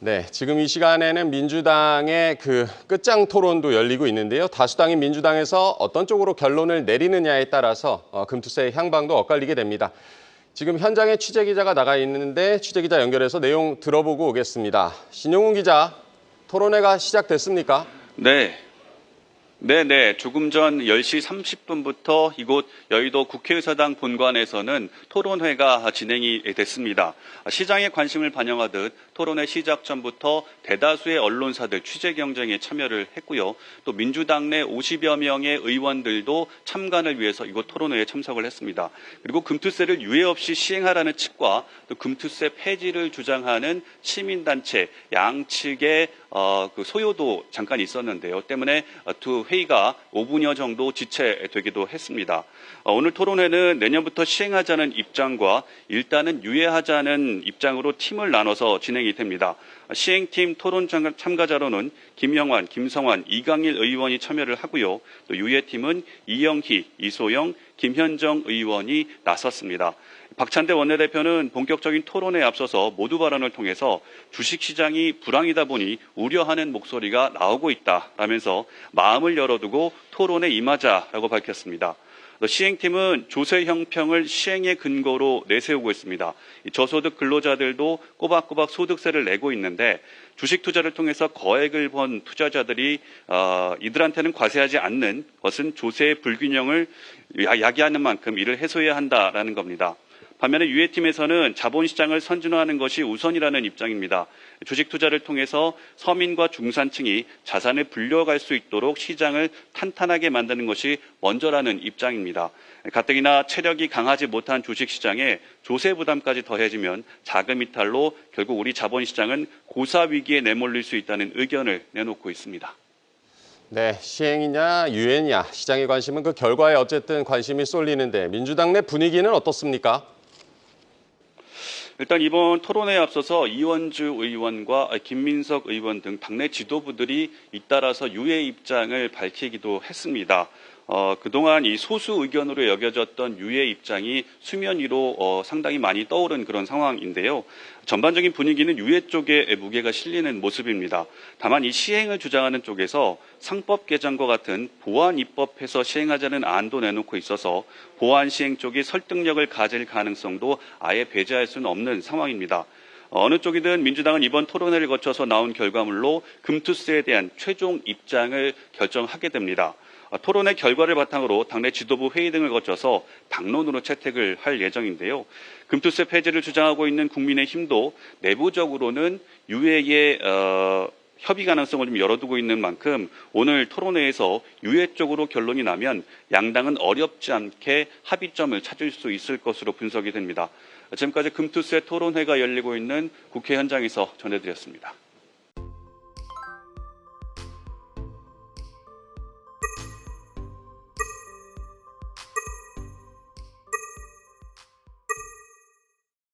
네, 지금 이 시간에는 민주당의 끝장 토론도 열리고 있는데요. 다수당인 민주당에서 어떤 쪽으로 결론을 내리느냐에 따라서 금투세의 향방도 엇갈리게 됩니다. 지금 현장에 취재기자가 나가 있는데 취재기자 연결해서 내용 들어보고 오겠습니다. 신용훈 기자, 토론회가 시작됐습니까? 네. 조금 전 10시 30분부터 이곳 여의도 국회의사당 본관에서는 토론회가 진행이 됐습니다. 시장의 관심을 반영하듯 토론회 시작 전부터 대다수의 언론사들 취재 경쟁에 참여를 했고요. 또 민주당 내 50여 명의 의원들도 참관을 위해서 이곳 토론회에 참석을 했습니다. 그리고 금투세를 유예 없이 시행하라는 측과 또 금투세 폐지를 주장하는 시민단체 양측의 소요도 잠깐 있었는데요. 때문에 두 회의가 5분여 정도 지체되기도 했습니다. 오늘 토론회는 내년부터 시행하자는 입장과 일단은 유예하자는 입장으로 팀을 나눠서 진행이 됩니다. 시행팀 토론 참가자로는 김영환, 김성환, 이강일 의원이 참여를 하고요. 또 유예팀은 이영희, 이소영, 김현정 의원이 나섰습니다. 박찬대 원내대표는 본격적인 토론에 앞서서 모두 발언을 통해서 주식시장이 불황이다 보니 우려하는 목소리가 나오고 있다라면서 마음을 열어두고 토론에 임하자라고 밝혔습니다. 시행팀은 조세 형평을 시행의 근거로 내세우고 있습니다. 저소득 근로자들도 꼬박꼬박 소득세를 내고 있는데 주식 투자를 통해서 거액을 번 투자자들이 이들한테는 과세하지 않는 것은 조세의 불균형을 야기하는 만큼 이를 해소해야 한다라는 겁니다. 반면에 유예팀에서는 자본시장을 선진화하는 것이 우선이라는 입장입니다. 주식 투자를 통해서 서민과 중산층이 자산을 불려갈 수 있도록 시장을 탄탄하게 만드는 것이 먼저라는 입장입니다. 가뜩이나 체력이 강하지 못한 주식시장에 조세 부담까지 더해지면 자금 이탈로 결국 우리 자본시장은 고사 위기에 내몰릴 수 있다는 의견을 내놓고 있습니다. 네, 시행이냐 유예냐 시장의 관심은 그 결과에 어쨌든 관심이 쏠리는데 민주당 내 분위기는 어떻습니까? 일단 이번 토론회에 앞서서 이원주 의원과 김민석 의원 등 당내 지도부들이 잇따라서 유예 입장을 밝히기도 했습니다. 그동안 이 소수 의견으로 여겨졌던 유예 입장이 수면 위로 상당히 많이 떠오른 그런 상황인데요. 전반적인 분위기는 유예 쪽에 무게가 실리는 모습입니다. 다만 이 시행을 주장하는 쪽에서 상법 개정과 같은 보완 입법해서 시행하자는 안도 내놓고 있어서 보완 시행 쪽이 설득력을 가질 가능성도 아예 배제할 수는 없는 상황입니다. 어느 쪽이든 민주당은 이번 토론회를 거쳐서 나온 결과물로 금투세에 대한 최종 입장을 결정하게 됩니다. 토론회 결과를 바탕으로 당내 지도부 회의 등을 거쳐서 당론으로 채택을 할 예정인데요. 금투세 폐지를 주장하고 있는 국민의힘도 내부적으로는 유예의 협의 가능성을 좀 열어두고 있는 만큼 오늘 토론회에서 유예 쪽으로 결론이 나면 양당은 어렵지 않게 합의점을 찾을 수 있을 것으로 분석이 됩니다. 지금까지 금투세 토론회가 열리고 있는 국회 현장에서 전해드렸습니다.